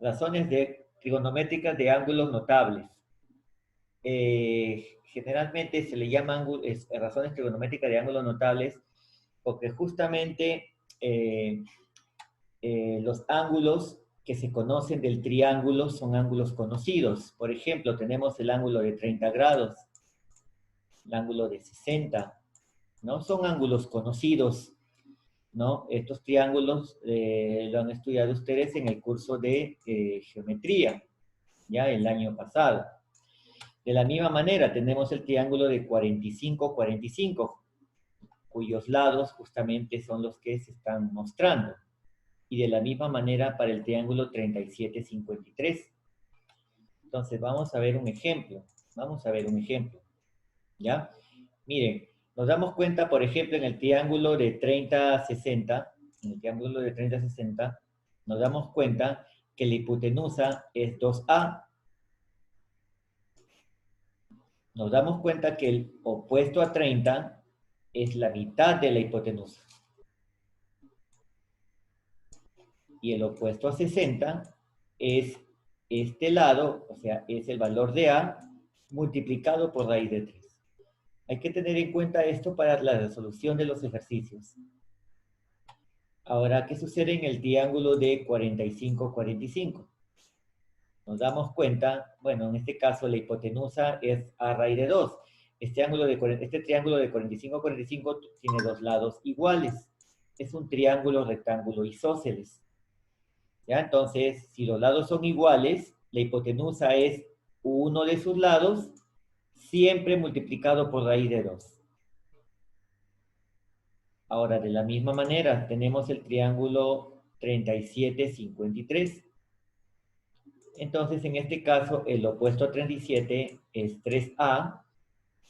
Razones trigonométricas de ángulos notables. Generalmente se le llama razones trigonométricas de ángulos notables porque justamente los ángulos que se conocen del triángulo son ángulos conocidos. Por ejemplo, tenemos el ángulo de 30 grados, el ángulo de 60, ¿no? Son ángulos conocidos, ¿no? Estos triángulos lo han estudiado ustedes en el curso de geometría, ya el año pasado. De la misma manera, tenemos el triángulo de 45-45, cuyos lados justamente son los que se están mostrando. Y de la misma manera para el triángulo 37-53. Entonces, vamos a ver un ejemplo. Vamos a ver un ejemplo. ¿Ya? Miren, nos damos cuenta, por ejemplo, en el triángulo de 30-60, en el triángulo de 30-60, nos damos cuenta que la hipotenusa es 2A. Nos damos cuenta que el opuesto a 30 es la mitad de la hipotenusa. Y el opuesto a 60 es este lado, o sea, es el valor de A multiplicado por raíz de 3. Hay que tener en cuenta esto para la resolución de los ejercicios. Ahora, ¿qué sucede en el triángulo de 45-45? Nos damos cuenta, bueno, en este caso la hipotenusa es A raíz de 2. Este triángulo de 45-45 tiene dos lados iguales. Es un triángulo rectángulo isósceles. ¿Ya? Entonces, si los lados son iguales, la hipotenusa es uno de sus lados, siempre multiplicado por raíz de 2. Ahora, de la misma manera, tenemos el triángulo 37-53. Entonces, en este caso, el opuesto a 37 es 3A,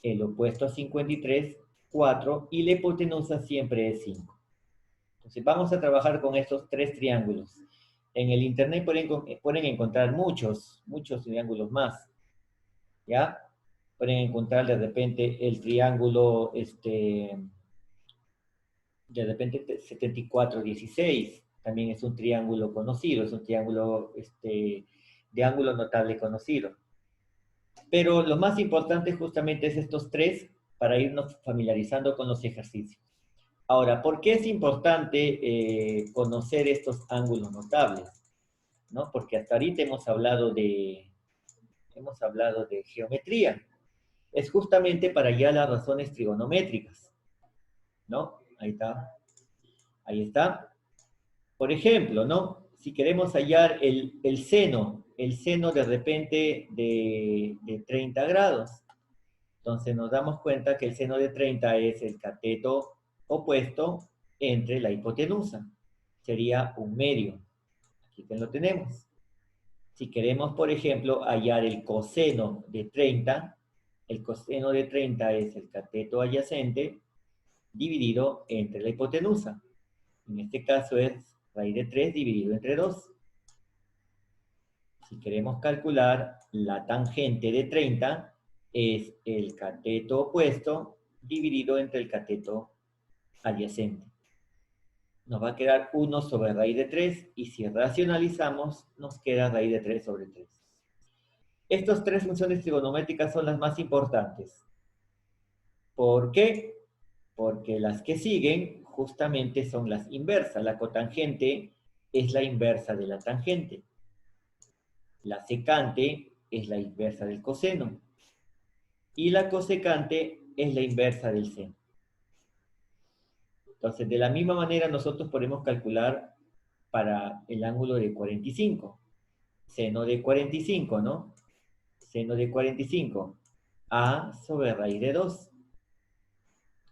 el opuesto a 53, 4, y la hipotenusa siempre es 5. Entonces, vamos a trabajar con estos tres triángulos. En el internet pueden encontrar muchos triángulos más, ¿ya? Pueden encontrar de repente el triángulo, de repente 74-16, también es un triángulo conocido, es un triángulo de ángulo notable conocido. Pero lo más importante justamente es estos tres para irnos familiarizando con los ejercicios. Ahora, ¿por qué es importante conocer estos ángulos notables? ¿No? Porque hasta ahorita hemos hablado de geometría. Es justamente para hallar las razones trigonométricas, ¿no? Ahí está. Ahí está. Por ejemplo, ¿no? Si queremos hallar el seno de repente de 30 grados, entonces nos damos cuenta que el seno de 30 es el cateto opuesto entre la hipotenusa. Sería un medio. Aquí lo tenemos. Si queremos, por ejemplo, hallar el coseno de 30, el coseno de 30 es el cateto adyacente dividido entre la hipotenusa. En este caso es raíz de 3 dividido entre 2. Si queremos calcular la tangente de 30, es el cateto opuesto dividido entre el cateto adyacente. Nos va a quedar 1 sobre raíz de 3, y si racionalizamos, nos queda raíz de 3 sobre 3. Estas tres funciones trigonométricas son las más importantes. ¿Por qué? Porque las que siguen justamente son las inversas. La cotangente es la inversa de la tangente. La secante es la inversa del coseno. Y la cosecante es la inversa del seno. Entonces, de la misma manera, nosotros podemos calcular para el ángulo de 45. Seno de 45, ¿no? Seno de 45. A sobre raíz de 2.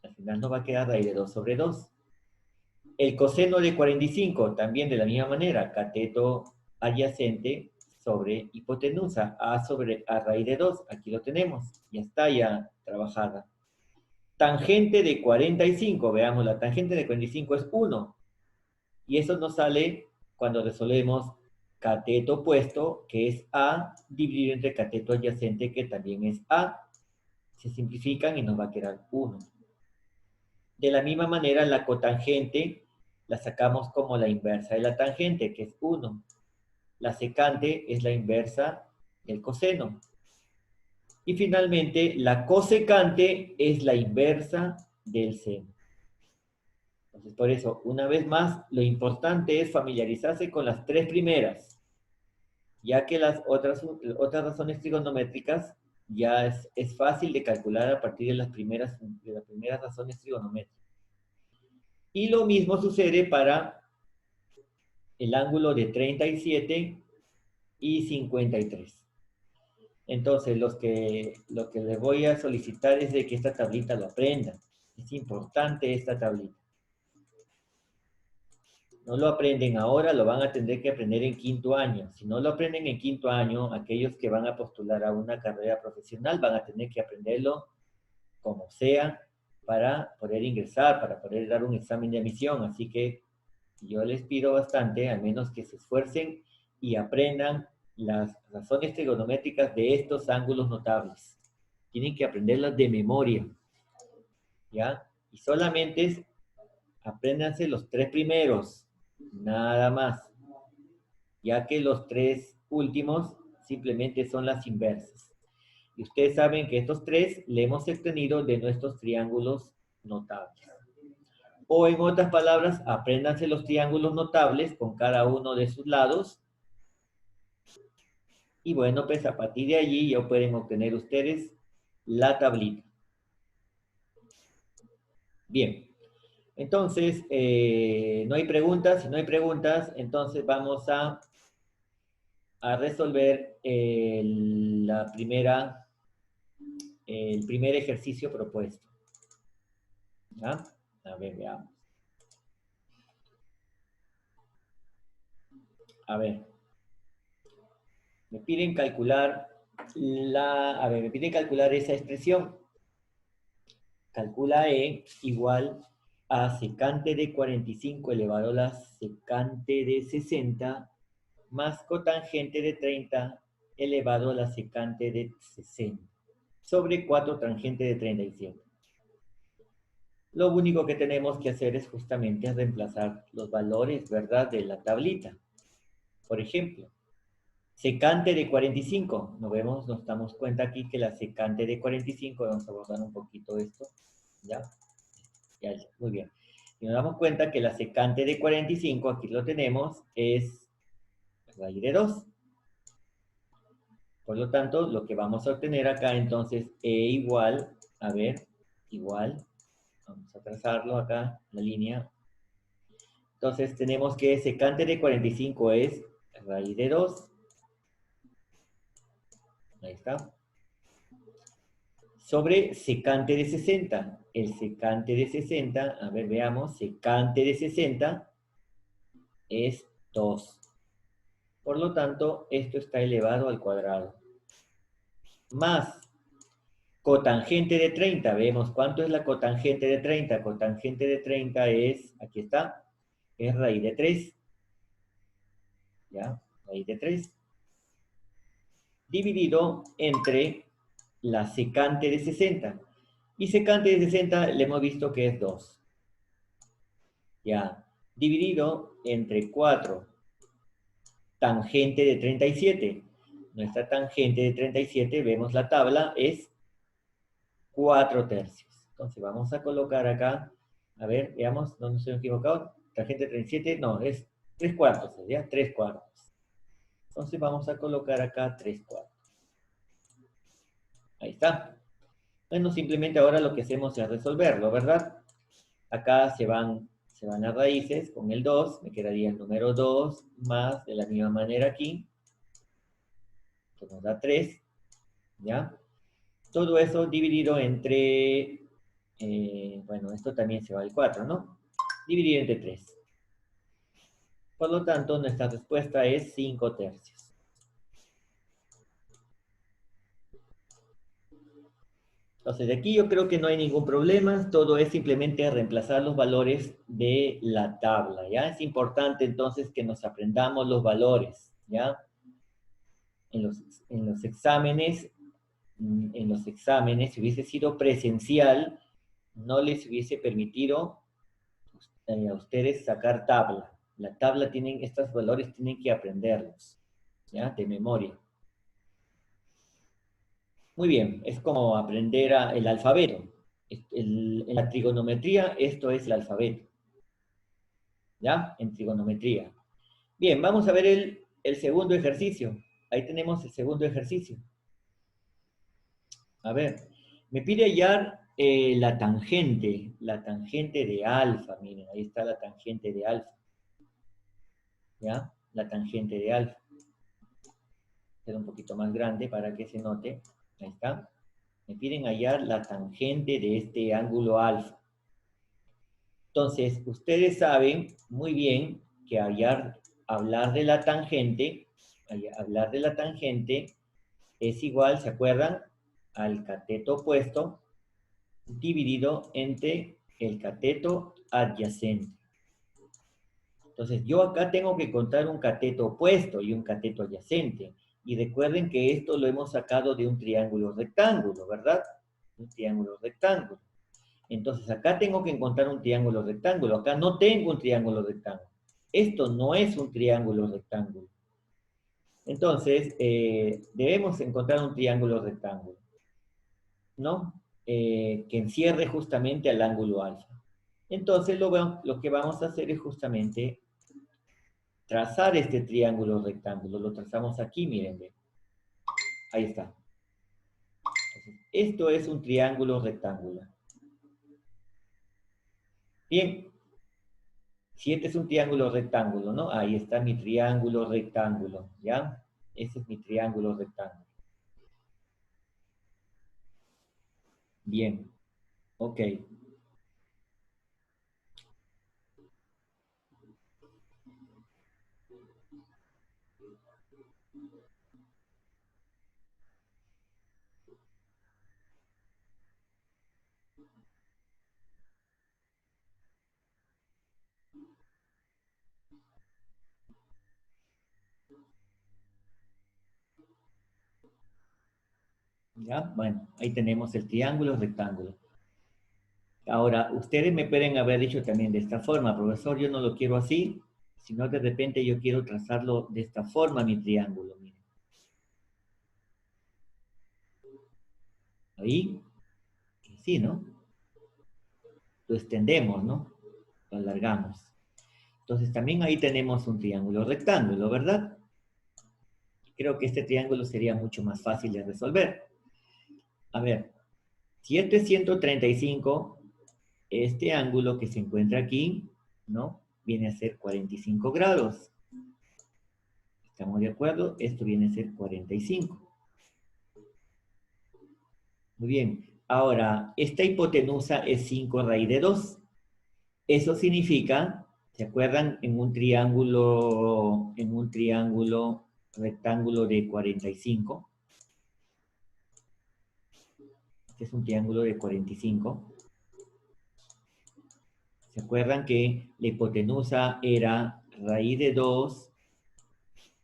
Al final nos va a quedar raíz de 2 sobre 2. El coseno de 45, también de la misma manera, cateto adyacente sobre hipotenusa, a raíz de 2, aquí lo tenemos, ya está ya trabajada. Tangente de 45, veamos, la tangente de 45 es 1, y eso nos sale cuando resolvemos cateto opuesto, que es A, dividido entre cateto adyacente, que también es A. Se simplifican y nos va a quedar 1. De la misma manera, la cotangente la sacamos como la inversa de la tangente, que es 1. la secante es la inversa del coseno. Y finalmente, la cosecante es la inversa del seno. Entonces, por eso, una vez más, lo importante es familiarizarse con las tres primeras, ya que las otras razones trigonométricas ya es fácil de calcular a partir de las primeras razones trigonométricas. Y lo mismo sucede para el ángulo de 37 y 53. Entonces, lo que les voy a solicitar es de que esta tablita lo aprendan. Es importante esta tablita. No lo aprenden ahora, lo van a tener que aprender en quinto año. Si no lo aprenden en quinto año, aquellos que van a postular a una carrera profesional van a tener que aprenderlo como sea para poder ingresar, para poder dar un examen de admisión. Así que yo les pido bastante, al menos que se esfuercen y aprendan las razones trigonométricas de estos ángulos notables. Tienen que aprenderlas de memoria, ¿ya? Y solamente apréndanse los tres primeros, nada más, ya que los tres últimos simplemente son las inversas. Y ustedes saben que estos tres le hemos obtenido de nuestros triángulos notables. O en otras palabras, apréndanse los triángulos notables con cada uno de sus lados. Y bueno, pues a partir de allí ya pueden obtener ustedes la tablita. Bien. Entonces, no hay preguntas. Si no hay preguntas, entonces vamos a resolver el primer ejercicio propuesto. ¿Ya? A ver, veamos. A ver. Me piden calcular me piden calcular esa expresión. Calcula E igual a secante de 45 elevado a la secante de 60 más cotangente de 30 elevado a la secante de 60 sobre 4 tangente de 37. Lo único que tenemos que hacer es justamente reemplazar los valores, ¿verdad?, de la tablita. Por ejemplo, secante de 45. Nos damos cuenta aquí que la secante de 45, vamos a borrar un poquito esto, ¿ya? Ya, muy bien. Y nos damos cuenta que la secante de 45, aquí lo tenemos, es raíz de 2. Por lo tanto, lo que vamos a obtener acá, entonces, E igual, a ver, igual, vamos a trazarlo acá, la línea. Entonces, tenemos que secante de 45 es raíz de 2. Ahí está. Sobre secante de 60. El secante de 60, a ver, veamos, secante de 60 es 2. Por lo tanto, esto está elevado al cuadrado. Más cotangente de 30. Vemos cuánto es la cotangente de 30. Cotangente de 30 es, aquí está, es raíz de 3. ¿Ya? Raíz de 3. Dividido entre la secante de 60. Y secante de 60 le hemos visto que es 2. Ya. Dividido entre 4. Tangente de 37. Nuestra tangente de 37, vemos la tabla, es 4 tercios. Entonces vamos a colocar acá, a ver, veamos, no nos hemos equivocado. Tangente de 37, no, es 3 cuartos, ¿ya? 3 cuartos. Entonces vamos a colocar acá 3 cuartos. Ahí está. Bueno, simplemente ahora lo que hacemos es resolverlo, ¿verdad? Acá se van las raíces con el 2, me quedaría el número 2 más de la misma manera aquí, que nos da 3, ¿ya? Todo eso dividido entre, bueno, esto también se va al 4, ¿no? Dividido entre 3. Por lo tanto, nuestra respuesta es 5 tercios. Entonces, de aquí yo creo que no hay ningún problema, todo es simplemente reemplazar los valores de la tabla, ¿ya? Es importante entonces que nos aprendamos los valores, ¿ya? En los exámenes, si hubiese sido presencial, no les hubiese permitido a ustedes sacar tabla. La tabla estos valores tienen que aprenderlos. ¿ya? De memoria. Muy bien, es como aprender el alfabeto. En la trigonometría, esto es el alfabeto, ¿ya? En trigonometría. Bien, vamos a ver el segundo ejercicio. Ahí tenemos el segundo ejercicio. A ver, me pide hallar la tangente de alfa. Miren, ahí está la tangente de alfa. ¿Ya? La tangente de alfa. Ser un poquito más grande para que se note. Ahí está. Me piden hallar la tangente de este ángulo alfa. Entonces, ustedes saben muy bien que hablar de la tangente es igual, ¿se acuerdan? Al cateto opuesto dividido entre el cateto adyacente. Entonces, yo acá tengo que contar un cateto opuesto y un cateto adyacente. Y recuerden que esto lo hemos sacado de un triángulo rectángulo, ¿verdad? Un triángulo rectángulo. Entonces, acá tengo que encontrar un triángulo rectángulo. Acá no tengo un triángulo rectángulo. Esto no es un triángulo rectángulo. Entonces, debemos encontrar un triángulo rectángulo, ¿no? Que encierre justamente al ángulo alfa. Entonces, lo que vamos a hacer es justamente trazar este triángulo rectángulo. Lo trazamos aquí, miren. Ahí está. Entonces, esto es un triángulo rectángulo. Bien, si este es un triángulo rectángulo, ¿no? Ahí está mi triángulo rectángulo, ¿ya? Ese es mi triángulo rectángulo. Bien, ok. ¿Ya? Bueno, ahí tenemos el triángulo rectángulo. Ahora, ustedes me pueden haber dicho también de esta forma, profesor, yo no lo quiero así, sino de repente yo quiero trazarlo de esta forma, mi triángulo. Miren. Ahí, sí, ¿no? Lo extendemos, ¿no? Lo alargamos. Entonces también ahí tenemos un triángulo rectángulo, ¿verdad? Creo que este triángulo sería mucho más fácil de resolver. A ver, si este es 135, este ángulo que se encuentra aquí, ¿no? Viene a ser 45 grados. ¿Estamos de acuerdo? Esto viene a ser 45. Muy bien. Ahora, esta hipotenusa es 5 raíz de 2. Eso significa, ¿se acuerdan? En un triángulo rectángulo de 45. Este es un triángulo de 45. ¿Se acuerdan que la hipotenusa era raíz de 2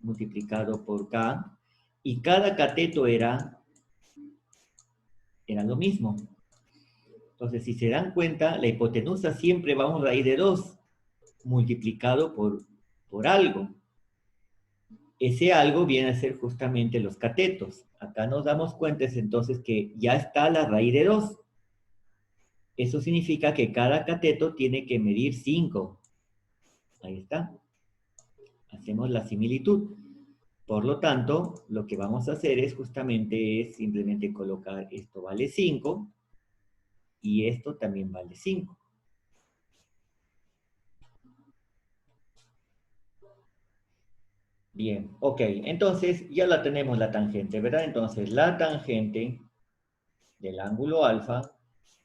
multiplicado por k? Y cada cateto era lo mismo. Entonces, si se dan cuenta, la hipotenusa siempre va a un raíz de 2 multiplicado por algo. Ese algo viene a ser justamente los catetos. Acá nos damos cuenta entonces que ya está la raíz de 2. Eso significa que cada cateto tiene que medir 5. Ahí está. Hacemos la similitud. Por lo tanto, lo que vamos a hacer es justamente simplemente colocar esto vale 5 y esto también vale 5. Bien, ok. Entonces ya la tenemos la tangente, ¿verdad? Entonces la tangente del ángulo alfa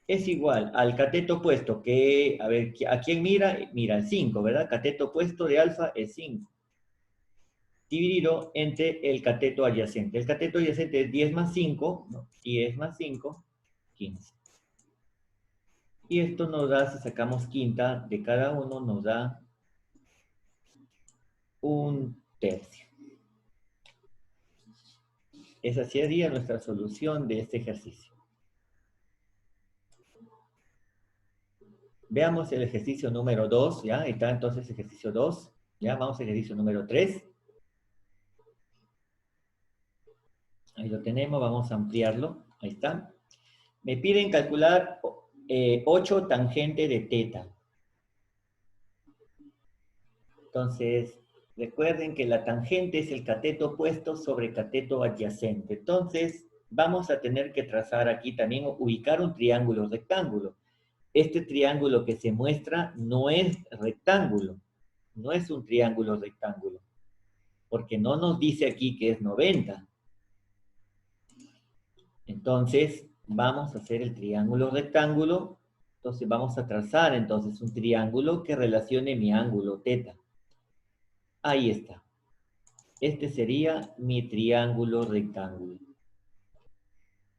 es igual al cateto opuesto que, a ver, ¿a quién mira? Mira el 5, ¿verdad? Cateto opuesto de alfa es 5. Dividido entre el cateto adyacente. El cateto adyacente es 10 más 5, ¿no? 10 más 5, 15. Y esto nos da, si sacamos quinta de cada uno, nos da un tercio. Esa sería nuestra solución de este ejercicio. Veamos el ejercicio número 2, ¿ya? Está entonces ejercicio 2. Ya, vamos al ejercicio número 3. Ahí lo tenemos, vamos a ampliarlo. Ahí está. Me piden calcular 8 tangente de teta. Entonces, recuerden que la tangente es el cateto opuesto sobre cateto adyacente. Entonces, vamos a tener que trazar aquí también, ubicar un triángulo rectángulo. Este triángulo que se muestra no es rectángulo, no es un triángulo rectángulo, porque no nos dice aquí que es 90. Entonces, vamos a hacer el triángulo rectángulo. Entonces, vamos a trazar entonces un triángulo que relacione mi ángulo teta. Ahí está. Este sería mi triángulo rectángulo.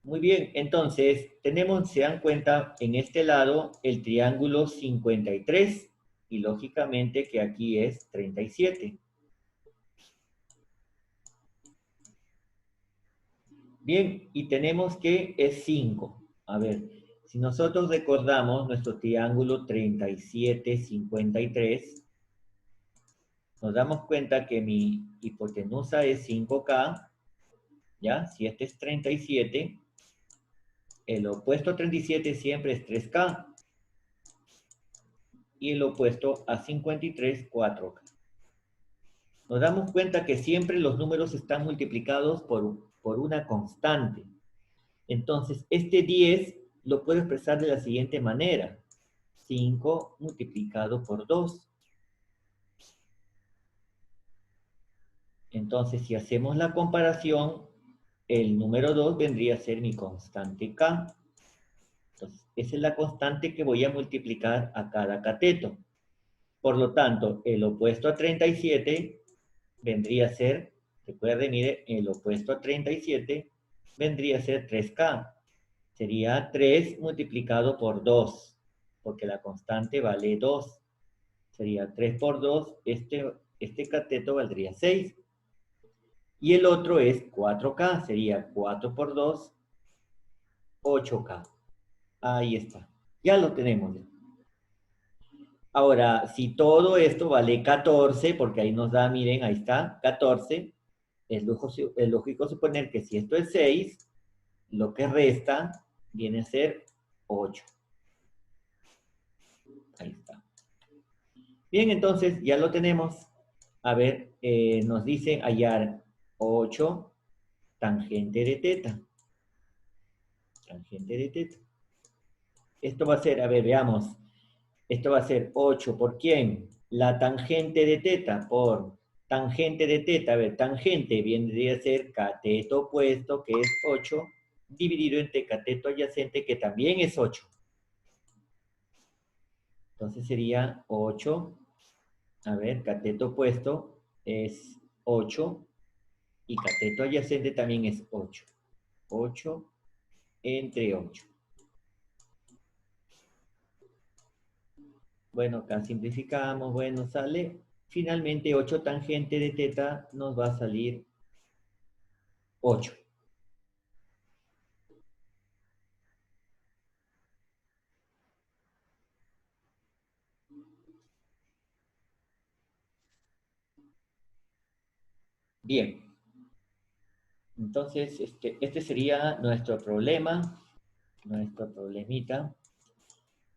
Muy bien, entonces tenemos, se dan cuenta, en este lado el triángulo 53 y lógicamente que aquí es 37. Bien, y tenemos que es 5. A ver, si nosotros recordamos nuestro triángulo 37, 53, nos damos cuenta que mi hipotenusa es 5K, ¿ya? Si este es 37, el opuesto a 37 siempre es 3K. Y el opuesto a 53, 4K. Nos damos cuenta que siempre los números están multiplicados por una constante. Entonces, este 10 lo puedo expresar de la siguiente manera. 5 multiplicado por 2. Entonces, si hacemos la comparación, el número 2 vendría a ser mi constante K. Entonces, esa es la constante que voy a multiplicar a cada cateto. Por lo tanto, el opuesto a 37 vendría a ser, recuerden, mire, el opuesto a 37 vendría a ser 3K. Sería 3 multiplicado por 2, porque la constante vale 2. Sería 3 por 2, este cateto valdría 6. Y el otro es 4K, sería 4 por 2, 8K. Ahí está. Ya lo tenemos. Ahora, si todo esto vale 14, porque ahí nos da, miren, ahí está, 14, es lógico suponer que si esto es 6, lo que resta viene a ser 8. Ahí está. Bien, entonces ya lo tenemos. A ver, nos dice hallar 8 tangente de teta. Tangente de teta. Esto va a ser, a ver, veamos. Esto va a ser 8 por quién? La tangente de teta por tangente de teta. A ver, tangente vendría a ser cateto opuesto, que es 8, dividido entre cateto adyacente, que también es 8. Entonces sería 8. A ver, cateto opuesto es 8 y cateto adyacente también es 8. 8 entre 8. Bueno, acá simplificamos, bueno, sale. Finalmente 8 tangente de teta nos va a salir 8. Bien, entonces este sería nuestro problema, nuestro problemita,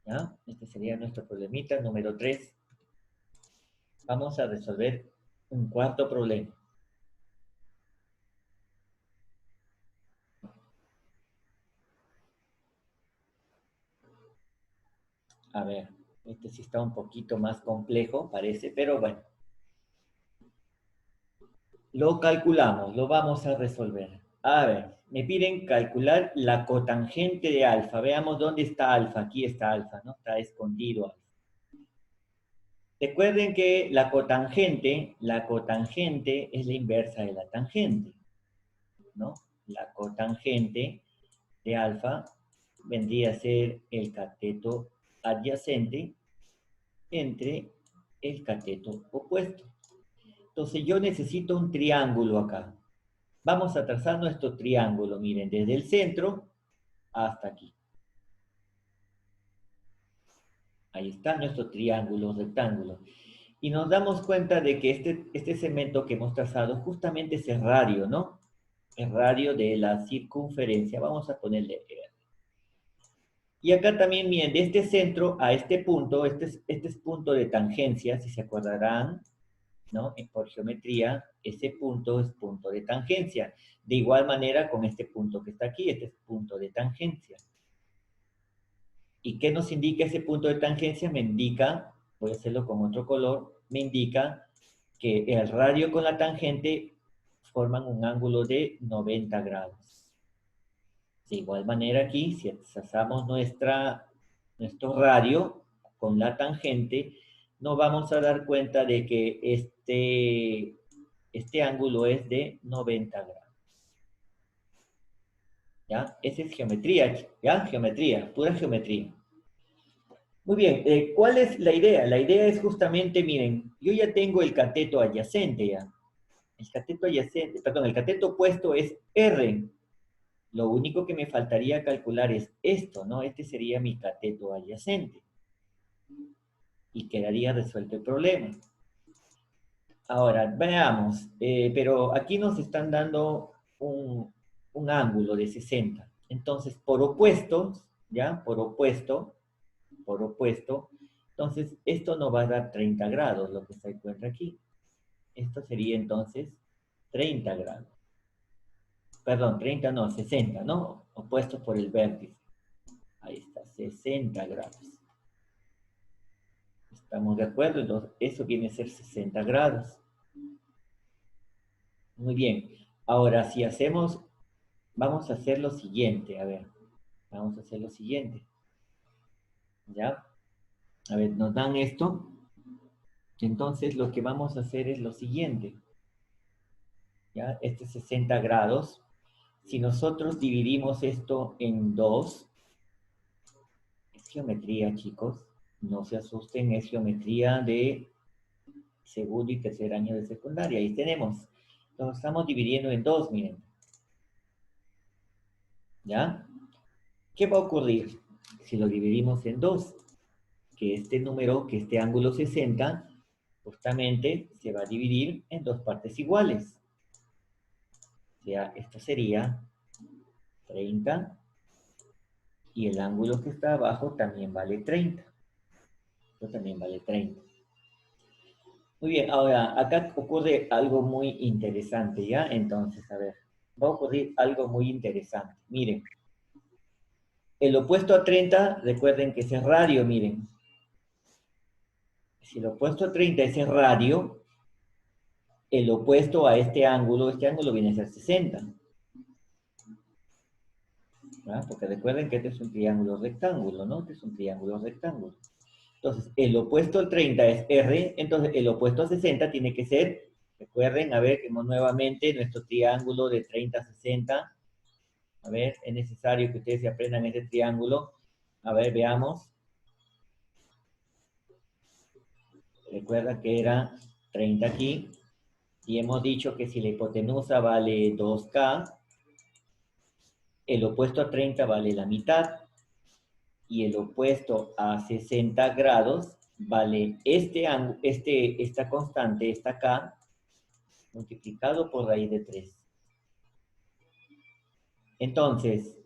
¿ya? Este sería nuestro problemita número 3. Vamos a resolver un cuarto problema. A ver, este sí está un poquito más complejo, parece, pero bueno. Lo calculamos, lo vamos a resolver. A ver, me piden calcular la cotangente de alfa. Veamos dónde está alfa. Aquí está alfa, ¿no? Está escondido alfa. Recuerden que la cotangente es la inversa de la tangente, ¿no? La cotangente de alfa vendría a ser el cateto adyacente entre el cateto opuesto. Entonces yo necesito un triángulo acá. Vamos a trazar nuestro triángulo, miren, desde el centro hasta aquí. Ahí está nuestro triángulo rectángulo. Y nos damos cuenta de que este segmento que hemos trazado justamente es el radio, ¿no? el radio de la circunferencia. Vamos a ponerle R. Y acá también, miren, de este centro a este punto, este es punto de tangencia, si se acordarán, ¿no? Por geometría, ese punto es punto de tangencia. De igual manera con este punto que está aquí, este es punto de tangencia. ¿Y qué nos indica ese punto de tangencia? Me indica, voy a hacerlo con otro color, me indica que el radio con la tangente forman un ángulo de 90 grados. De igual manera aquí, si trazamos nuestro radio con la tangente, nos vamos a dar cuenta de que este ángulo es de 90 grados. ¿Ya? Esa es geometría, ¿ya? Geometría, pura geometría. Muy bien, ¿cuál es la idea? La idea es justamente, miren, yo ya tengo el cateto adyacente ya. El cateto adyacente, perdón, el cateto opuesto es R. Lo único que me faltaría calcular es esto, ¿no? Este sería mi cateto adyacente. Y quedaría resuelto el problema. Ahora, veamos, pero aquí nos están dando un ángulo de 60. Entonces, por opuesto, ¿ya? Por opuesto, entonces esto nos va a dar 30 grados, lo que se encuentra aquí. Esto sería entonces 30 grados. Perdón, 30 no, 60, ¿no? Opuesto por el vértice. Ahí está, 60 grados. ¿Estamos de acuerdo? Entonces, eso viene a ser 60 grados. Muy bien. Ahora, si hacemos, vamos a hacer lo siguiente, a ver. Vamos a hacer lo siguiente. ¿Ya? A ver, nos dan esto. Entonces, lo que vamos a hacer es lo siguiente. ¿Ya? Este es 60 grados. Si nosotros dividimos esto en 2, es geometría, chicos. No se asusten, es geometría de segundo y tercer año de secundaria. Ahí tenemos. Lo estamos dividiendo en 2, miren. ¿Ya? ¿Qué va a ocurrir si lo dividimos en 2? Que este número, que este ángulo 60, justamente se va a dividir en 2 partes iguales. O sea, esto sería 30 y el ángulo que está abajo también vale 30. Esto también vale 30. Muy bien, ahora acá ocurre algo muy interesante, ¿ya? Entonces, a ver, va a ocurrir algo muy interesante. Miren, el opuesto a 30, recuerden que ese es radio, miren. Si el opuesto a 30 es el radio, el opuesto a este ángulo viene a ser 60. ¿Verdad? Porque recuerden que este es un triángulo rectángulo, ¿no? Este es un triángulo rectángulo. Entonces, el opuesto al 30 es R, entonces el opuesto a 60 tiene que ser, recuerden, a ver, nuevamente nuestro triángulo de 30 a 60. A ver, es necesario que ustedes se aprendan este triángulo. A ver, veamos. Recuerda que era 30 aquí. Y hemos dicho que si la hipotenusa vale 2K, el opuesto a 30 vale la mitad. Y el opuesto a 60 grados vale esta constante, esta K, multiplicado por raíz de 3. Entonces,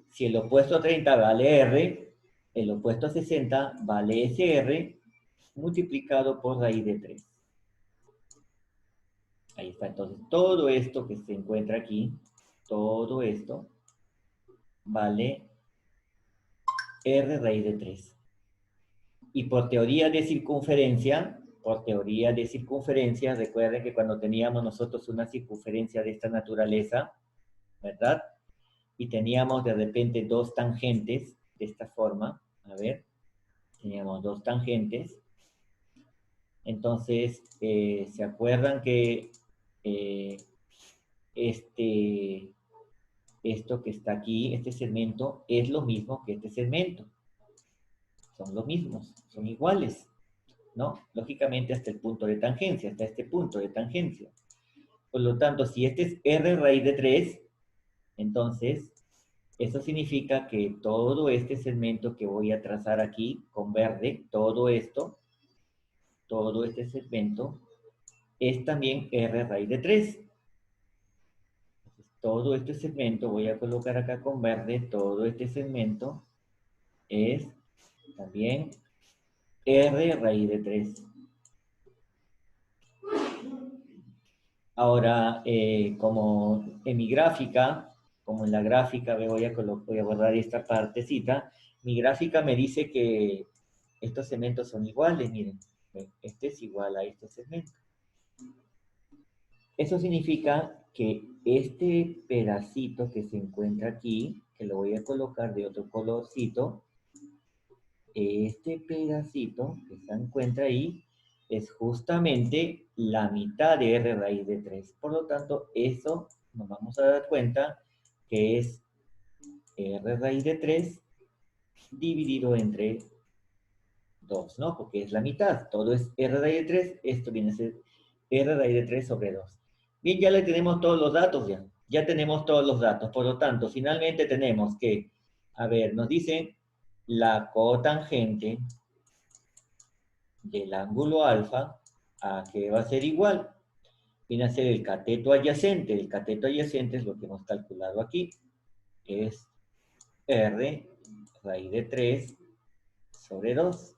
si el opuesto a 30 vale R, el opuesto a 60 vale SR multiplicado por raíz de 3. Ahí está. Entonces, todo esto que se encuentra aquí, todo esto vale R raíz de 3. Y por teoría de circunferencia, recuerden que cuando teníamos nosotros una circunferencia de esta naturaleza, ¿verdad? Y teníamos de repente dos tangentes de esta forma, a ver, teníamos dos tangentes. Entonces, ¿se acuerdan que esto que está aquí, este segmento, es lo mismo que este segmento? Son los mismos, son iguales, ¿no? Lógicamente hasta el punto de tangencia, hasta este punto de tangencia. Por lo tanto, si este es R raíz de 3, entonces eso significa que todo este segmento que voy a trazar aquí con verde, todo este segmento, es también R raíz de 3. todo este segmento, voy a colocar acá con verde, todo este segmento es también R raíz de 3. Ahora, como en mi gráfica, como en la gráfica, voy a borrar esta partecita, mi gráfica me dice que estos segmentos son iguales, miren, este es igual a este segmento. Eso significa que este pedacito que se encuentra aquí, que lo voy a colocar de otro colorcito, este pedacito que se encuentra ahí es justamente la mitad de R raíz de 3. Por lo tanto, eso nos vamos a dar cuenta que es R raíz de 3 dividido entre 2, ¿no? Porque es la mitad. Todo es R raíz de 3. Esto viene a ser R raíz de 3 sobre 2. Bien, ya le tenemos todos los datos ya. Ya tenemos todos los datos. Por lo tanto, finalmente tenemos que, a ver, nos dicen la cotangente del ángulo alfa a que va a ser igual. Viene a ser el cateto adyacente. El cateto adyacente es lo que hemos calculado aquí. Es R raíz de 3 sobre 2.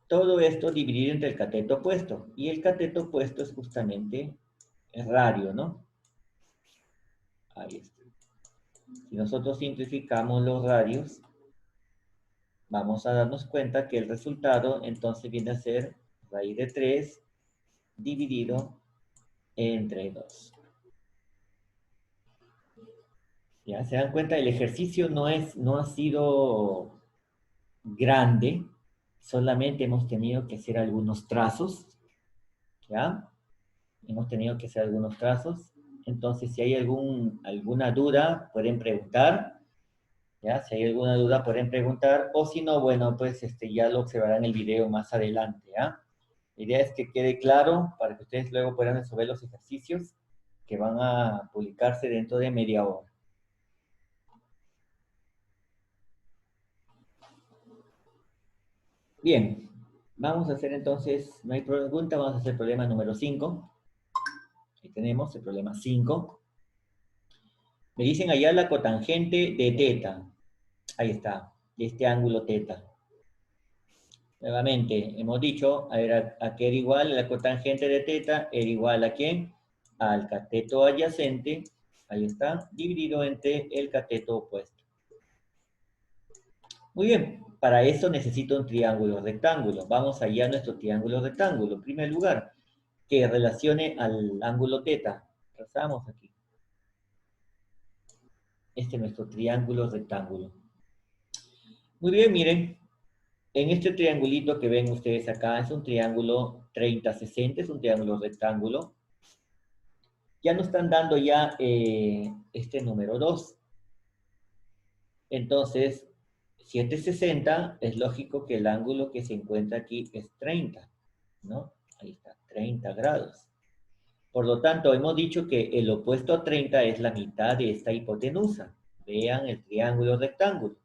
Todo esto dividido entre el cateto opuesto. Y el cateto opuesto es justamente el radio, ¿no? Ahí está. Si nosotros simplificamos los radios, vamos a darnos cuenta que el resultado entonces viene a ser raíz de 3 dividido entre 2. ¿Ya? ¿Se dan cuenta? El ejercicio no ha sido grande, solamente hemos tenido que hacer algunos trazos, ¿ya? Hemos tenido que hacer algunos trazos. Entonces, si hay alguna duda, pueden preguntar, ¿ya? Si hay alguna duda, pueden preguntar, o si no, bueno, pues ya lo observarán en el video más adelante, ¿ya? La idea es que quede claro para que ustedes luego puedan resolver los ejercicios que van a publicarse dentro de media hora. Bien, vamos a hacer entonces, no hay pregunta, vamos a hacer el problema número 5. Ahí tenemos el problema 5. Me dicen allá la cotangente de teta. Ahí está, de este ángulo teta. Nuevamente, hemos dicho, a ver, ¿a qué era igual? La cotangente de teta era igual ¿a quién? Al cateto adyacente, ahí está, dividido entre el cateto opuesto. Muy bien, para eso necesito un triángulo rectángulo. Vamos allá a nuestro triángulo rectángulo. En primer lugar, que relacione al ángulo teta. Trazamos aquí. Este es nuestro triángulo rectángulo. Muy bien, miren. En este triangulito que ven ustedes acá, es un triángulo 30-60, es un triángulo rectángulo. Ya nos están dando ya este número 2. Entonces, 760, es lógico que el ángulo que se encuentra aquí es 30, ¿no? Ahí está, 30 grados. Por lo tanto, hemos dicho que el opuesto a 30 es la mitad de esta hipotenusa. Vean el triángulo rectángulo,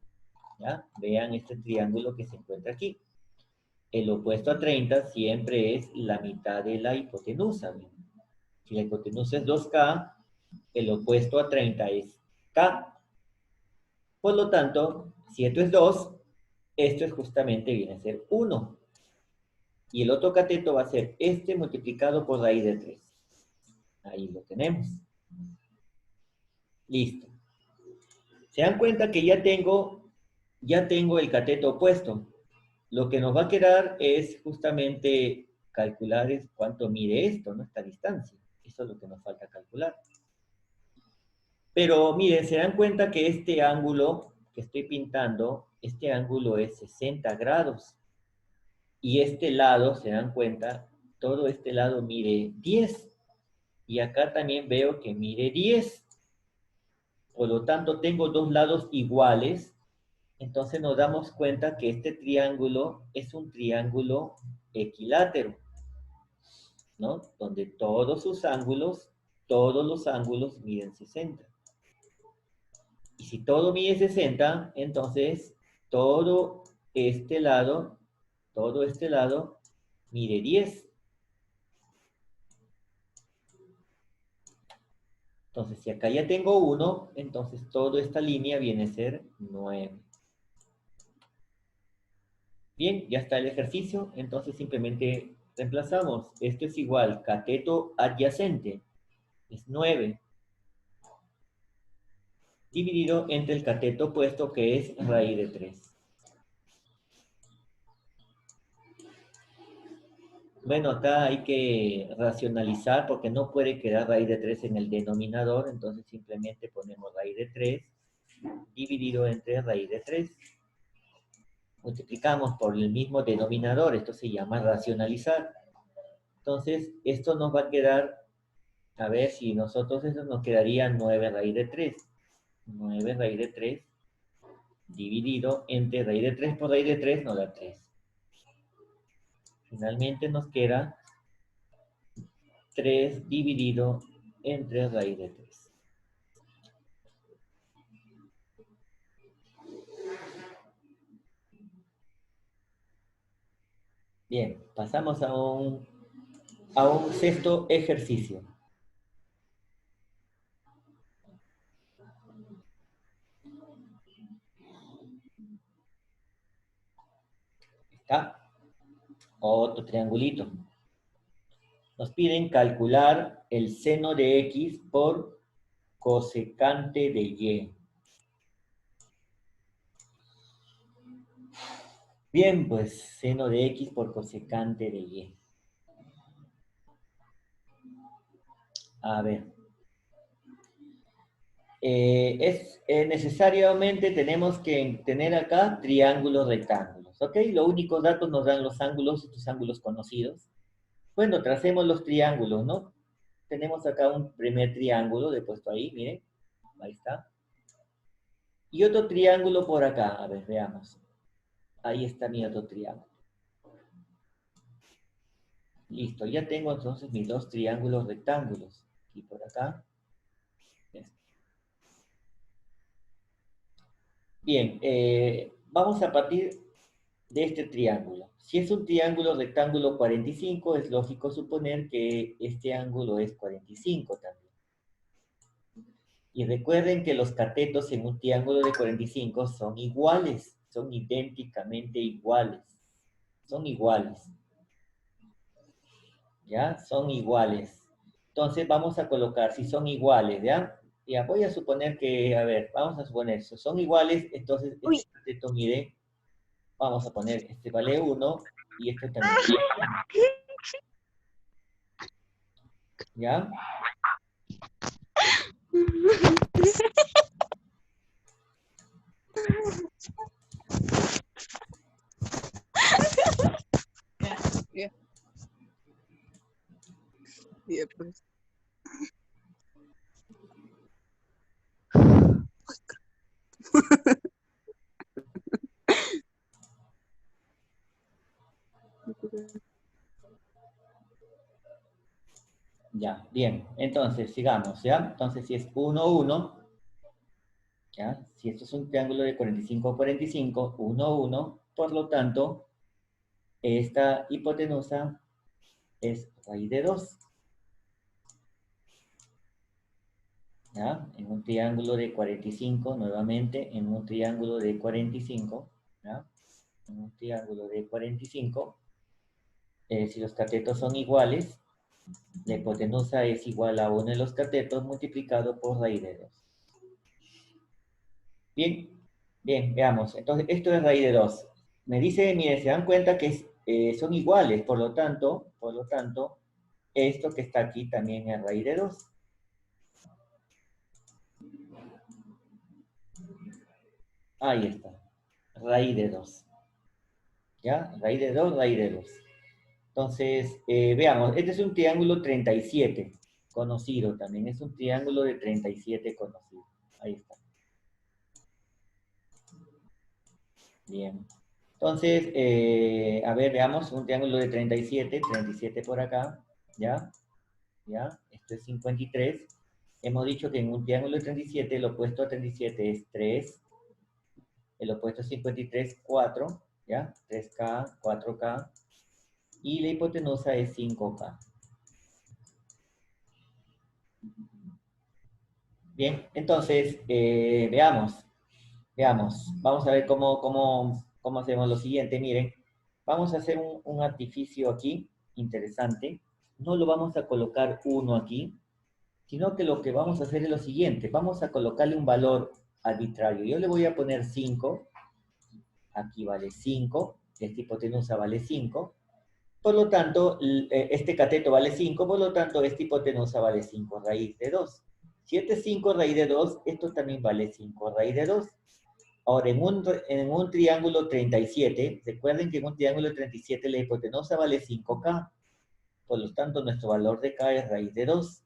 ¿ya? Vean este triángulo que se encuentra aquí. El opuesto a 30 siempre es la mitad de la hipotenusa. ¿Ven? Si la hipotenusa es 2K, el opuesto a 30 es K. Por lo tanto, si esto es 2, esto es justamente viene a ser 1. Y el otro cateto va a ser este multiplicado por raíz de 3. Ahí lo tenemos. Listo. Se dan cuenta que ya tengo el cateto opuesto. Lo que nos va a quedar es justamente calcular cuánto mide esto, ¿no? Esta distancia. Eso es lo que nos falta calcular. Pero miren, se dan cuenta que este ángulo que estoy pintando, este ángulo es 60 grados. Y este lado, se dan cuenta, todo este lado mide 10. Y acá también veo que mide 10. Por lo tanto, tengo dos lados iguales. Entonces nos damos cuenta que este triángulo es un triángulo equilátero, ¿no? Donde todos los ángulos miden 60. Y si todo mide 60, entonces todo este lado, mide 10. Entonces, si acá ya tengo 1, entonces toda esta línea viene a ser 9. Bien, ya está el ejercicio, entonces simplemente reemplazamos. Esto es igual, cateto adyacente, es 9, dividido entre el cateto opuesto, que es raíz de 3. Bueno, acá hay que racionalizar porque no puede quedar raíz de 3 en el denominador, entonces simplemente ponemos raíz de 3 dividido entre raíz de 3. Multiplicamos por el mismo denominador, esto se llama racionalizar. Entonces, esto nos va a quedar, a ver si nosotros, eso nos quedaría 9 raíz de 3. 9 raíz de 3 dividido entre raíz de 3 por raíz de 3 nos da 3. Finalmente nos queda 3 dividido entre raíz de 3. Bien, pasamos a un sexto ejercicio. Está otro triangulito. Nos piden calcular el seno de X por cosecante de Y. Bien, pues seno de X por cosecante de Y. A ver. Necesariamente tenemos que tener acá triángulos rectángulos, ¿ok? Los únicos datos nos dan los ángulos, estos ángulos conocidos. Bueno, tracemos los triángulos, ¿no? Tenemos acá un primer triángulo de puesto ahí, miren. Ahí está. Y otro triángulo por acá, a ver, veamos. Ahí está mi otro triángulo. Listo, ya tengo entonces mis dos triángulos rectángulos. Y por acá. Bien, vamos a partir de este triángulo. Si es un triángulo rectángulo 45, es lógico suponer que este ángulo es 45 también. Y recuerden que los catetos en un triángulo de 45 son iguales, son idénticamente iguales. Son iguales. ¿Ya? Son iguales. Entonces vamos a colocar, si son iguales, ¿ya? Ya voy a suponer que, a ver, vamos a suponer, si son iguales, entonces Uy. este cateto mide, vamos a poner, este vale 1 y este también vale 1. ¿Ya? Ya, ya, pues. Ya, bien. Entonces, sigamos, ¿ya? Entonces, si es 1, 1, ¿ya? Si esto es un triángulo de 45, 45, 1, 1, por lo tanto, esta hipotenusa es raíz de 2. ¿Ya? En un triángulo de 45, nuevamente, en un triángulo de 45, ¿ya? En un triángulo de 45, si los catetos son iguales, la hipotenusa es igual a 1 de los catetos multiplicado por raíz de 2. Bien, bien, veamos. Entonces, esto es raíz de 2. Me dice, mire, se dan cuenta que son iguales, por lo tanto, esto que está aquí también es raíz de 2. Ahí está, raíz de 2. ¿Ya? Raíz de 2, raíz de 2. Entonces, veamos, este es un triángulo 37, conocido también, es un triángulo de 37 conocido. Ahí está. Bien. Entonces, a ver, veamos, un triángulo de 37, 37 por acá, ¿ya? ¿Ya? Esto es 53. Hemos dicho que en un triángulo de 37, el opuesto a 37 es 3, el opuesto a 53, 4, ¿ya? 3K, 4K, y la hipotenusa es 5K. Bien, entonces, veamos. Veamos, vamos a ver cómo hacemos lo siguiente. Miren, vamos a hacer un artificio aquí, interesante. No lo vamos a colocar 1 aquí, sino que lo que vamos a hacer es lo siguiente. Vamos a colocarle un valor arbitrario. Yo le voy a poner 5. Aquí vale 5. Esta hipotenusa vale 5. Por lo tanto, este cateto vale 5. Por lo tanto, esta hipotenusa vale 5 raíz de 2. Si este es 5 raíz de 2, esto también vale 5 raíz de 2. Ahora, en un triángulo 37, recuerden que en un triángulo 37 la hipotenusa vale 5K, por lo tanto nuestro valor de K es raíz de 2.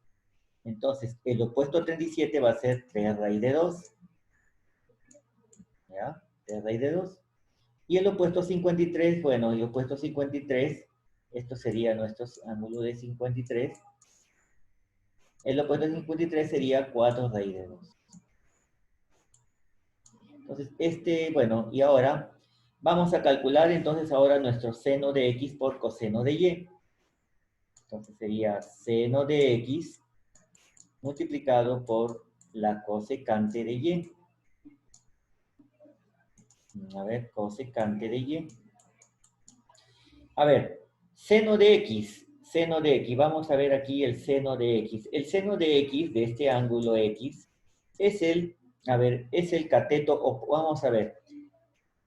Entonces, el opuesto a 37 va a ser 3 raíz de 2. ¿Ya? 3 raíz de 2. Y el opuesto a 53, bueno, el opuesto a 53, esto sería nuestro ángulo de 53. El opuesto a 53 sería 4 raíz de 2. Entonces, bueno, y ahora vamos a calcular entonces ahora nuestro seno de X por coseno de Y. Entonces sería seno de X multiplicado por la cosecante de Y. A ver, cosecante de Y. A ver, seno de X, vamos a ver aquí el seno de X. El seno de X, de este ángulo X, es es el cateto, vamos a ver,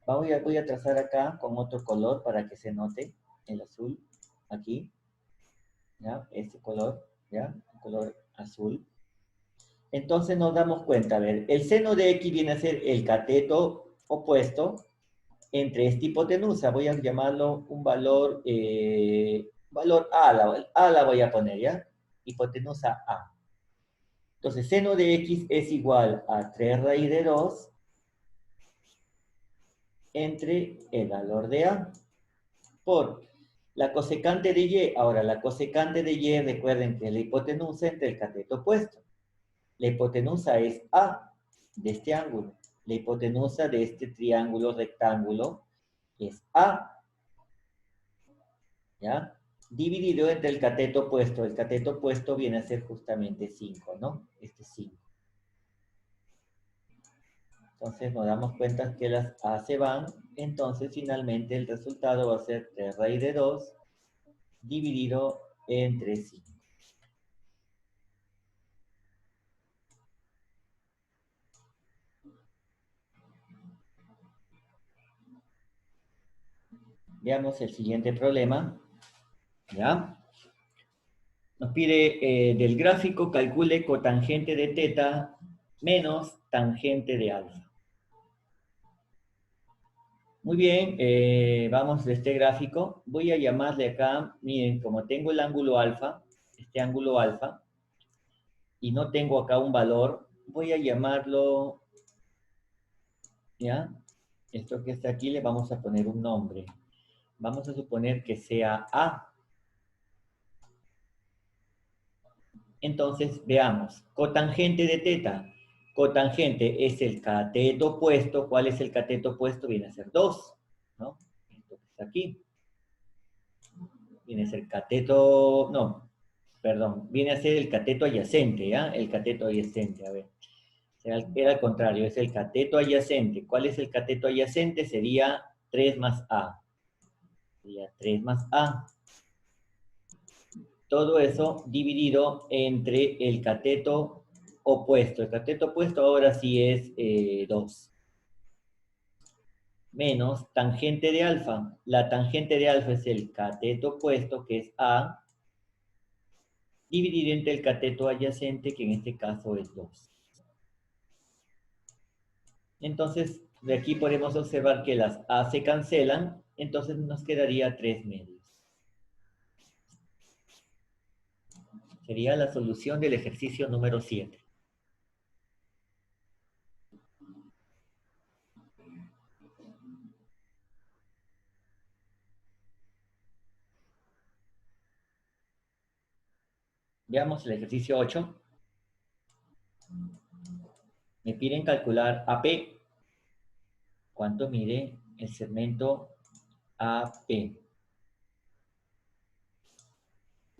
voy a trazar acá con otro color para que se note el azul, aquí, ¿ya? Este color, ¿ya? El color azul. Entonces nos damos cuenta, a ver, el seno de X viene a ser el cateto opuesto entre esta hipotenusa. Voy a llamarlo un valor A la voy a poner, ¿ya? Hipotenusa A. Entonces, seno de X es igual a 3 raíz de 2 entre el valor de A por la cosecante de Y. Ahora, la cosecante de Y, recuerden que es la hipotenusa entre el cateto opuesto. La hipotenusa es A de este ángulo. La hipotenusa de este triángulo rectángulo es A, ¿ya? Dividido entre el cateto opuesto. El cateto opuesto viene a ser justamente 5, ¿no? Este es 5. Entonces nos damos cuenta que las A se van. Entonces finalmente el resultado va a ser 3 raíz de 2 dividido entre 5. Veamos el siguiente problema. ¿Ya? Nos pide del gráfico calcule cotangente de teta menos tangente de alfa. Muy bien, vamos de este gráfico. Voy a llamarle acá, miren, como tengo el ángulo alfa, este ángulo alfa, y no tengo acá un valor, voy a llamarlo, ¿ya? Esto que está aquí le vamos a poner un nombre. Vamos a suponer que sea A. Entonces, veamos, cotangente de teta. Cotangente es el cateto opuesto. ¿Cuál es el cateto opuesto? Viene a ser 2, ¿no? Esto que está aquí. Viene a ser cateto, no, perdón, viene a ser el cateto adyacente, ¿ya? El cateto adyacente, a ver. Era al contrario, es el cateto adyacente. ¿Cuál es el cateto adyacente? Sería 3 más A. Sería 3 más A. Todo eso dividido entre el cateto opuesto. El cateto opuesto ahora sí es 2. Menos tangente de alfa. La tangente de alfa es el cateto opuesto, que es A, dividido entre el cateto adyacente, que en este caso es 2. Entonces, de aquí podemos observar que las A se cancelan, entonces nos quedaría 3 medios. Sería la solución del ejercicio número 7. Veamos el ejercicio 8. Me piden calcular AP. ¿Cuánto mide el segmento AP?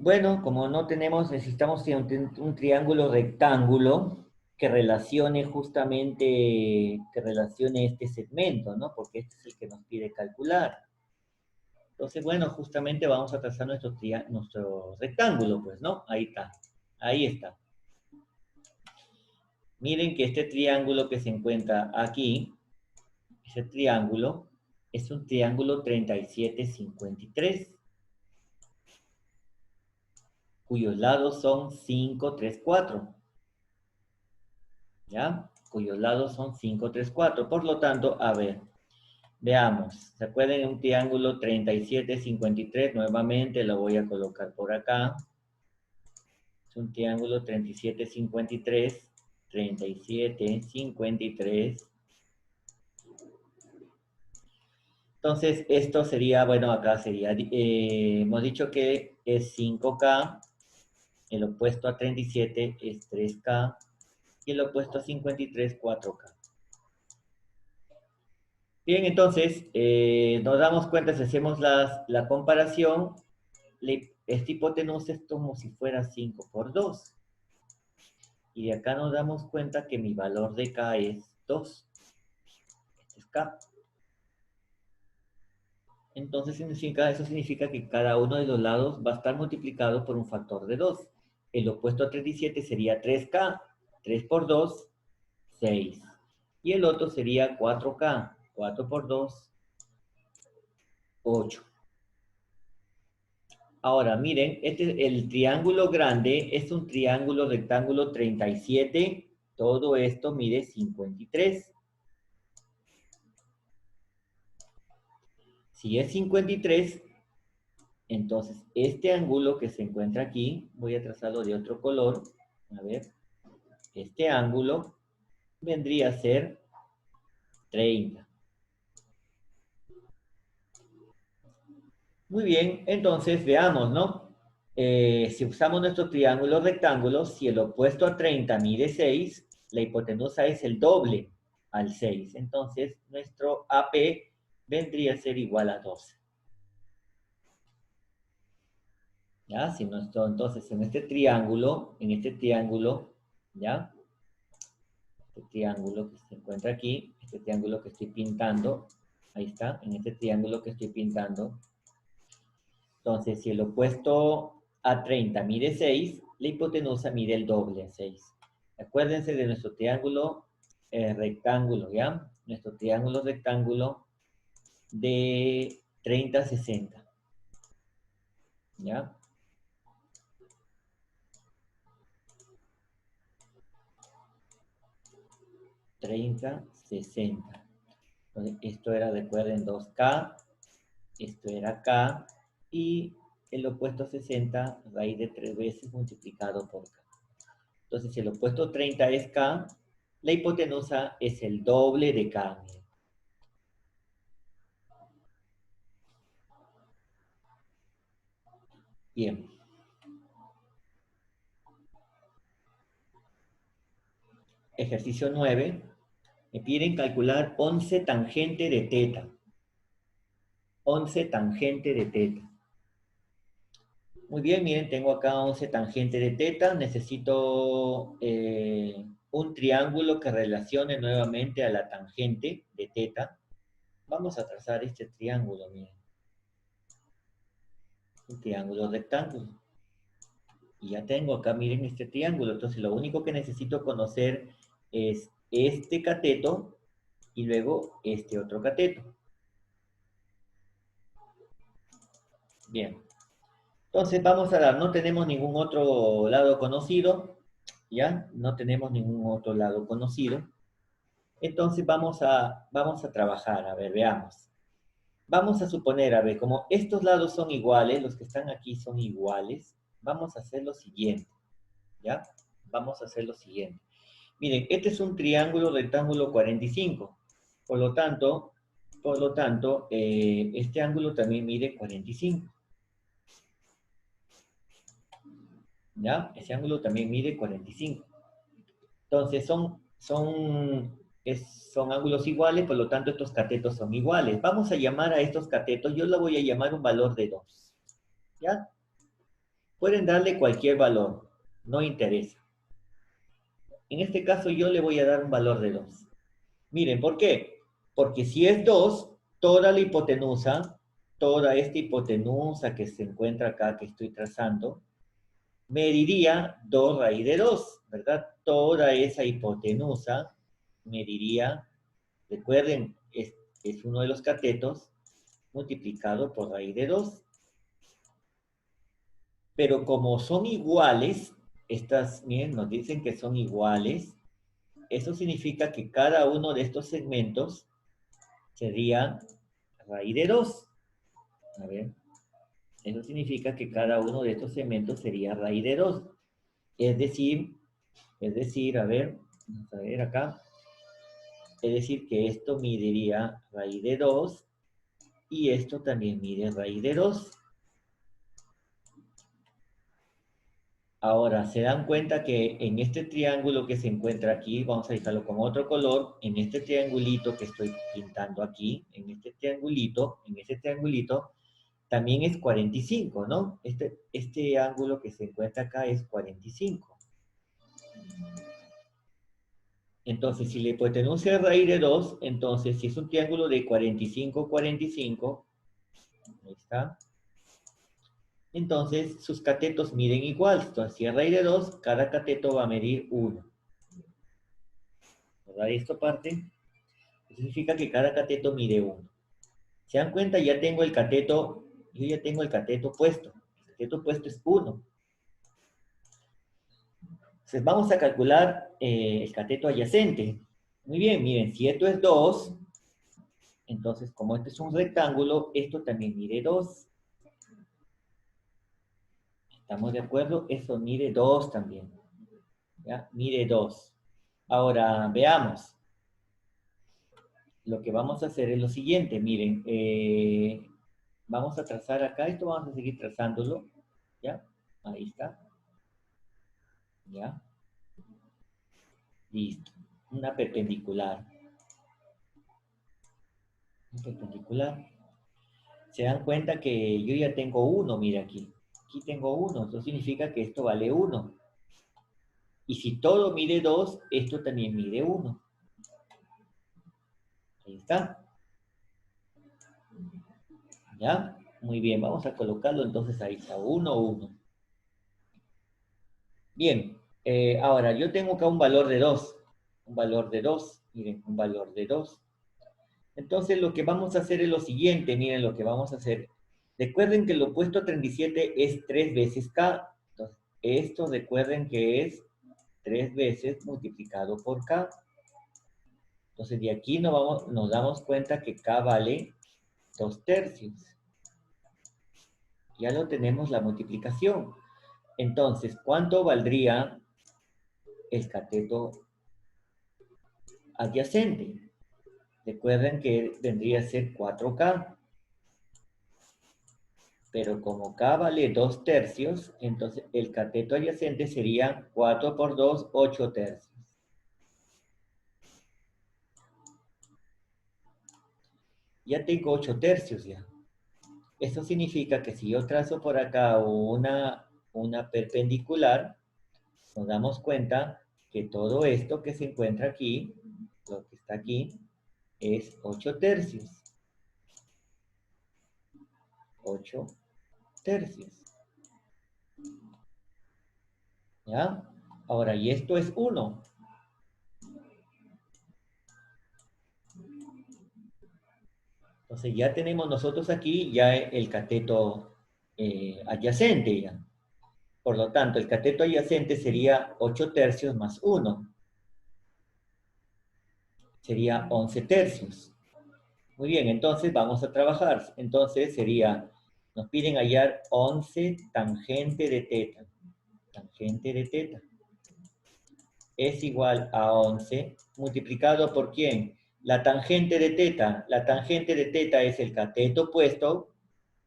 Bueno, como no tenemos, necesitamos un triángulo rectángulo. que relacione justamente, que relacione este segmento, ¿no? Porque este es el que nos pide calcular. Entonces, bueno, justamente vamos a trazar nuestro rectángulo, pues, ¿no? Ahí está. Ahí está. Miren que este triángulo que se encuentra aquí, ese triángulo, es un triángulo 37-53, cuyos lados son 5, 3, 4. ¿Ya? Cuyos lados son 5, 3, 4. Por lo tanto, a ver, veamos. ¿Se acuerdan de un triángulo 37-53? Nuevamente lo voy a colocar por acá. Es un triángulo 37-53. 37-53. Entonces, esto sería, bueno, acá sería, hemos dicho que es 5K, el opuesto a 37 es 3K, y el opuesto a 53, 4K. Bien, entonces, nos damos cuenta, si hacemos la comparación, esta hipotenusa es como si fuera 5 por 2. Y de acá nos damos cuenta que mi valor de K es 2. Este es K. Entonces, eso significa que cada uno de los lados va a estar multiplicado por un factor de 2. El opuesto a 37 sería 3K. 3 por 2, 6. Y el otro sería 4K. 4 por 2, 8. Ahora, miren, el triángulo grande es un triángulo rectángulo 37. Todo esto mide 53. Si es 53, entonces este ángulo que se encuentra aquí, voy a trazarlo de otro color. A ver, este ángulo vendría a ser 30. Muy bien, entonces veamos, ¿no? Si usamos nuestro triángulo rectángulo, si el opuesto a 30 mide 6, la hipotenusa es el doble al 6. Entonces, nuestro AP vendría a ser igual a 12. ¿Ya? Entonces, en este triángulo, ¿ya? Este triángulo que se encuentra aquí, este triángulo que estoy pintando, ahí está, en este triángulo que estoy pintando. Entonces, si el opuesto a 30 mide 6, la hipotenusa mide el doble a 6. Acuérdense de nuestro triángulo rectángulo, ¿ya? Nuestro triángulo rectángulo de 30 a 60. ¿Ya? 30, 60. Entonces, esto era, recuerden, 2K, esto era K, y el opuesto a 60, raíz de 3 veces multiplicado por K. Entonces, si el opuesto 30 es K, la hipotenusa es el doble de K. Bien. Ejercicio 9. Me piden calcular 11 tangente de teta. 11 tangente de teta. Muy bien, miren, tengo acá 11 tangente de teta. Necesito un triángulo que relacione nuevamente a la tangente de teta. Vamos a trazar este triángulo, miren. Un triángulo rectángulo. Y ya tengo acá, miren, este triángulo. Entonces, lo único que necesito conocer es este cateto y luego este otro cateto. Bien. Entonces vamos a dar, no tenemos ningún otro lado conocido, ¿ya? No tenemos ningún otro lado conocido. Entonces vamos a trabajar, a ver, veamos. Vamos a suponer, a ver, como estos lados son iguales, los que están aquí son iguales, vamos a hacer lo siguiente, ¿ya? Vamos a hacer lo siguiente. Miren, este es un triángulo rectángulo 45, por lo tanto, este ángulo también mide 45. ¿Ya? Ese ángulo también mide 45. Entonces, son ángulos iguales, por lo tanto, estos catetos son iguales. Vamos a llamar a estos catetos, yo lo voy a llamar un valor de 2. ¿Ya? Pueden darle cualquier valor, no interesa. En este caso yo le voy a dar un valor de 2. Miren, ¿por qué? Porque si es 2, toda la hipotenusa, toda esta hipotenusa que se encuentra acá, que estoy trazando, mediría 2 raíz de 2, ¿verdad? Toda esa hipotenusa mediría, recuerden, es uno de los catetos multiplicado por raíz de 2. Pero como son iguales, estas, miren, nos dicen que son iguales, eso significa que cada uno de estos segmentos sería raíz de 2. A ver, eso significa que cada uno de estos segmentos sería raíz de 2. Es decir, a ver, vamos a ver acá. Es decir, que esto mediría raíz de 2 y esto también mide raíz de 2. Ahora, se dan cuenta que en este triángulo que se encuentra aquí, vamos a dejarlo con otro color, en este triangulito que estoy pintando aquí, en este triangulito, también es 45, ¿no? Este ángulo que se encuentra acá es 45. Entonces, si la hipotenusa es raíz de 2, entonces si es un triángulo de 45, 45, ahí está, entonces sus catetos miden igual. Entonces, si es raíz de 2, cada cateto va a medir 1. ¿Verdad? Esto parte, significa que cada cateto mide 1. ¿Se dan cuenta? Ya tengo el cateto, yo ya tengo el cateto puesto. El cateto puesto es 1. Entonces vamos a calcular el cateto adyacente. Muy bien, miren, si esto es 2, entonces como este es un rectángulo, esto también mide 2. ¿Estamos de acuerdo? Eso mide 2 también. ¿Ya? Mide 2. Ahora, veamos. Lo que vamos a hacer es lo siguiente. Miren, vamos a trazar acá. Esto vamos a seguir trazándolo. ¿Ya? Ahí está. ¿Ya? Listo. Una perpendicular. Una perpendicular. Se dan cuenta que yo ya tengo 1, mira aquí. Aquí tengo 1. Eso significa que esto vale 1. Y si todo mide 2, esto también mide 1. Ahí está. ¿Ya? Muy bien, vamos a colocarlo entonces ahí está, 1, 1. Bien, ahora yo tengo acá un valor de 2. Un valor de 2, miren, un valor de 2. Entonces lo que vamos a hacer es lo siguiente, miren lo que vamos a hacer. Recuerden que el opuesto a 37 es 3 veces K. Entonces, esto recuerden que es 3 veces multiplicado por K. Entonces de aquí nos damos cuenta que K vale 2 tercios. Ya lo tenemos la multiplicación. Entonces, ¿cuánto valdría el cateto adyacente? Recuerden que vendría a ser 4K. Pero como K vale 2 tercios, entonces el cateto adyacente sería 4 por 2, 8 tercios. Ya tengo 8 tercios ya. Eso significa que si yo trazo por acá una perpendicular, nos damos cuenta que todo esto que se encuentra aquí, lo que está aquí, es 8 tercios. 8 tercios. ¿Ya? Ahora, y esto es 1. Entonces ya tenemos nosotros aquí ya el cateto adyacente ya. Por lo tanto, el cateto adyacente sería 8 tercios más 1. Sería 11 tercios. Muy bien, entonces vamos a trabajar. Entonces sería, nos piden hallar 11 tangente de teta. Tangente de teta es igual a 11 multiplicado por ¿quién? La tangente de teta. La tangente de teta es el cateto opuesto.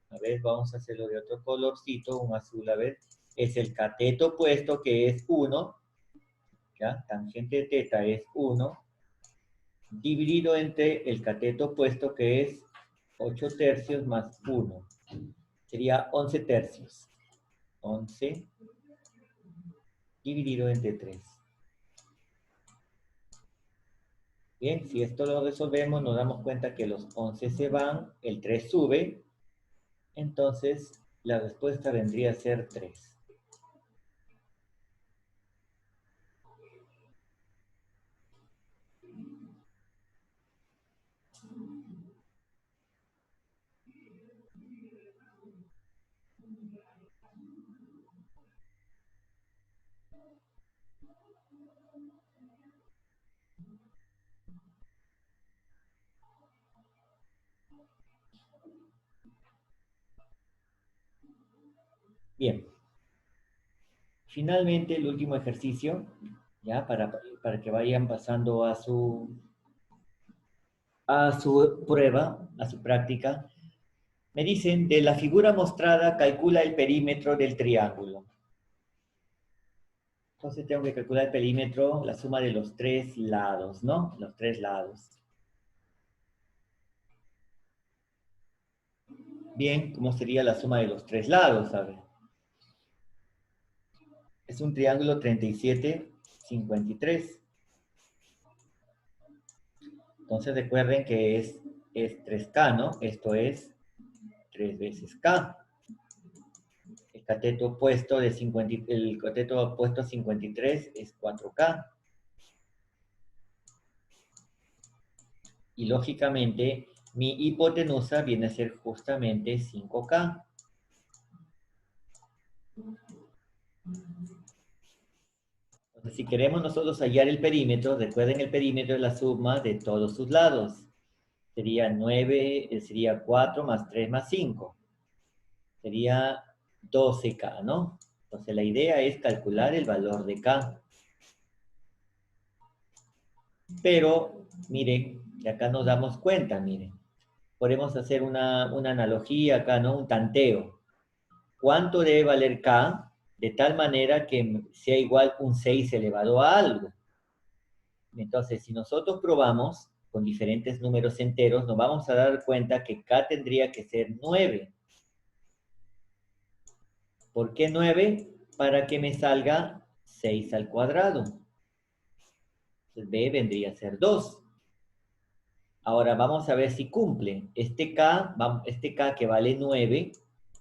A ver, vamos a hacerlo de otro colorcito, un azul, a ver. Es el cateto opuesto que es 1. ¿Ya? Tangente de teta es 1. Dividido entre el cateto opuesto que es 8 tercios más 1. Sería 11 tercios. 11 dividido entre 3. Bien, si esto lo resolvemos, nos damos cuenta que los 11 se van, el 3 sube, entonces la respuesta vendría a ser 3. Bien. Finalmente, el último ejercicio, ya para que vayan pasando a su prueba, a su práctica. Me dicen, de la figura mostrada, calcula el perímetro del triángulo. Entonces tengo que calcular el perímetro, la suma de los tres lados, ¿no? Los tres lados. Bien, ¿cómo sería la suma de los tres lados? A ver. Es un triángulo 37, 53. Entonces recuerden que es 3K, ¿no? Esto es 3 veces K. El cateto opuesto a 53 es 4K. Y lógicamente, mi hipotenusa viene a ser justamente 5K. Entonces, si queremos nosotros hallar el perímetro, recuerden el perímetro es la suma de todos sus lados. Sería 9, sería 4 más 3 más 5. Sería 12K, ¿no? Entonces la idea es calcular el valor de K. Pero, miren, de acá nos damos cuenta, miren. Podemos hacer una analogía acá, ¿no? Un tanteo. ¿Cuánto debe valer K? De tal manera que sea igual un 6 elevado a algo. Entonces, si nosotros probamos con diferentes números enteros, nos vamos a dar cuenta que K tendría que ser 9. ¿Por qué 9? Para que me salga 6 al cuadrado. Entonces, B vendría a ser 2. Ahora vamos a ver si cumple. Este K que vale 9,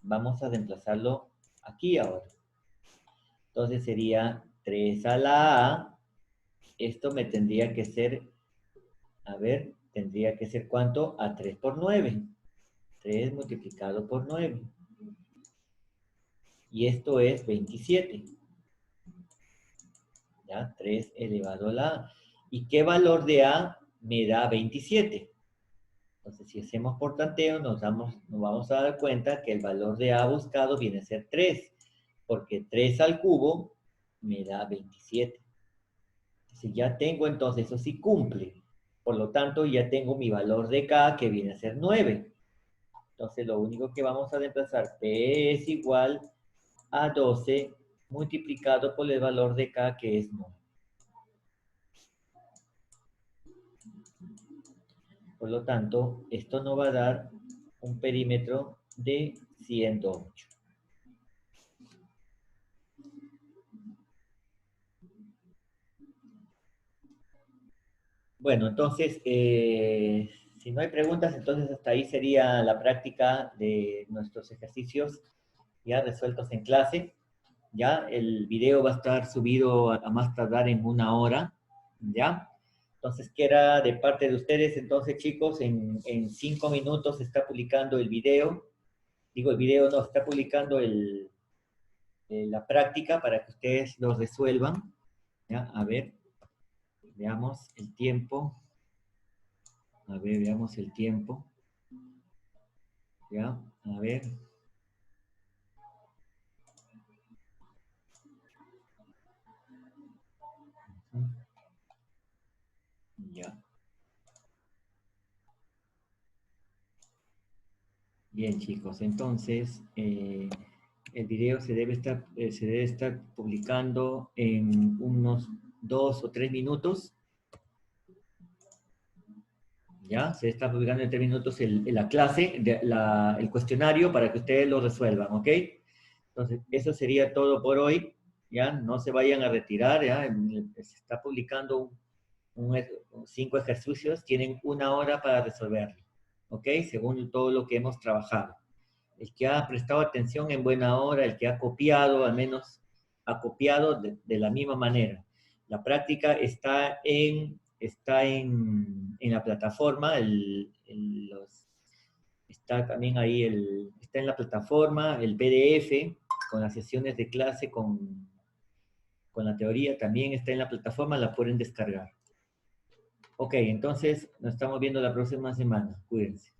vamos a reemplazarlo aquí ahora. Entonces sería 3 a la A. Esto me tendría que ser, a ver, tendría que ser ¿cuánto? A 3 por 9. 3 multiplicado por 9. Y esto es 27. ¿Ya? 3 elevado a la A. ¿Y qué valor de A me da 27? Entonces, si hacemos por tanteo, nos vamos a dar cuenta que el valor de A buscado viene a ser 3, porque 3 al cubo me da 27. Si ya tengo entonces, eso sí cumple. Por lo tanto, ya tengo mi valor de K que viene a ser 9. Entonces, lo único que vamos a reemplazar, P es igual a 12 multiplicado por el valor de K que es 9. Por lo tanto, esto nos va a dar un perímetro de 108. Bueno, entonces, si no hay preguntas, entonces hasta ahí sería la práctica de nuestros ejercicios ya resueltos en clase. Ya el video va a estar subido a más tardar en 1 hora, ¿ya? Entonces, queda de parte de ustedes, entonces, chicos, en 5 minutos se está publicando el video. Digo, el video no, está publicando la práctica para que ustedes lo resuelvan. ¿Ya? A ver, veamos el tiempo. A ver, veamos el tiempo. ¿Ya? A ver. Ya. Bien, chicos, entonces el video se debe estar publicando en unos 2 o 3 minutos. ¿Ya? Se está publicando en 3 minutos la clase, el cuestionario para que ustedes lo resuelvan, ¿ok? Entonces, eso sería todo por hoy, ¿ya? No se vayan a retirar, ¿ya? Se está publicando 5 ejercicios, tienen 1 hora para resolverlo, ¿ok? Según todo lo que hemos trabajado. El que ha prestado atención en buena hora, el que ha copiado, al menos ha copiado de la misma manera. La práctica está en la plataforma, está también ahí, está en la plataforma, el PDF, con las sesiones de clase, con la teoría, también está en la plataforma, la pueden descargar. Ok, entonces nos estamos viendo la próxima semana. Cuídense.